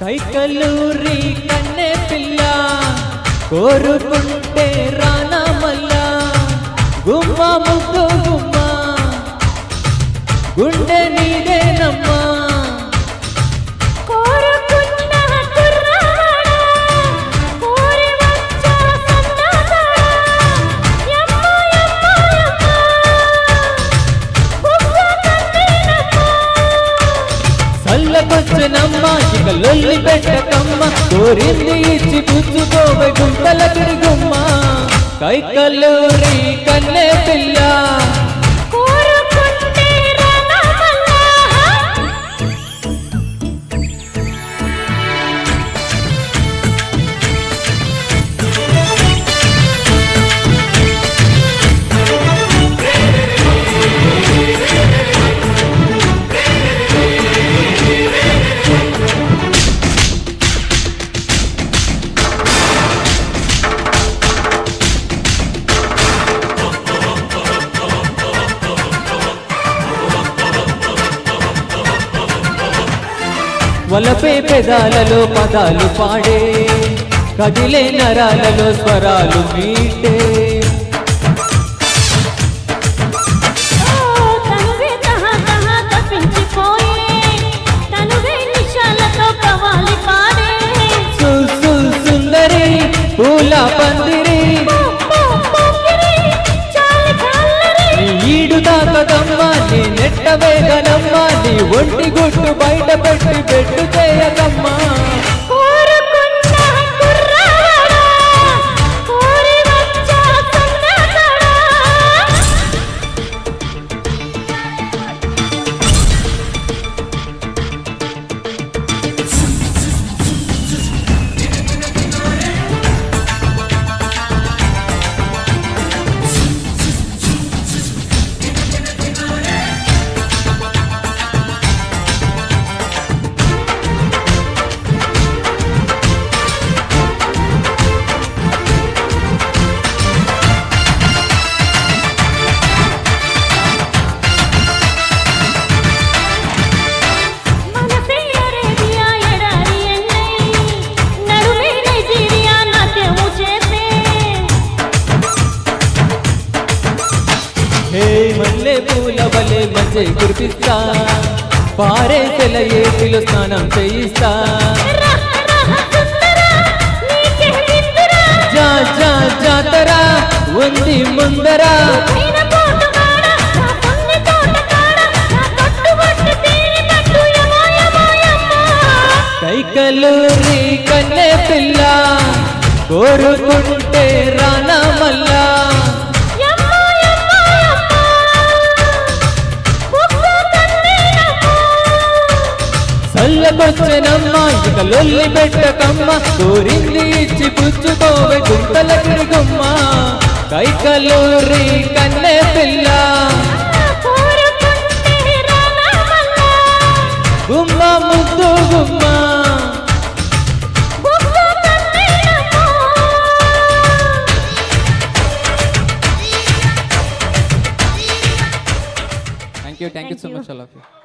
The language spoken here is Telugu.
కైకలూరి కన్నె పిల్ల కోరుకుంటే రానా మల్లా గుమ్మ ముద్దు గుమ్మ గుండె నీదేనమ్మా చల్లకొచ్చనమ్మ ఇక లొల్లి పెట్టకమ్మ కోరింది ఇచ్చి పుచ్చుకోవే గుంటలకిడి గుమ్మ కైకలూరి కన్నె పిల్ల వలపే పెదాలలో పదాలు పాడే కదిలే నరాలలో స్వరాలు మీటే సుందరి పూల పందిరి ఈడు దాకదమ్మా నీ నెట్ట వేగనమ్మా నీ ఒంటి గుట్టు బయట పెట్టి పెట్టు చేయకమ్మా మల్లె పూల వలె మధ్య కురిపిస్తా పారే తెల ఏటిలో స్నానం చేయిస్తా జా జా జాతరా ఉంది ముందరా కైకలూరి కన్నె పిల్ల కోరుకుంటే రానా మల్లా చల్లకొచ్చనమ్మ ఇక లొల్లి పెట్టకమ్మ కోరింది ఇచ్చి పుచ్చుకోవే గుంటలకిడి గుమ్మ కైకలూరి కన్నె పిల్ల గుమ్మ ముద్దు గుమ్మ thank you so much all of you.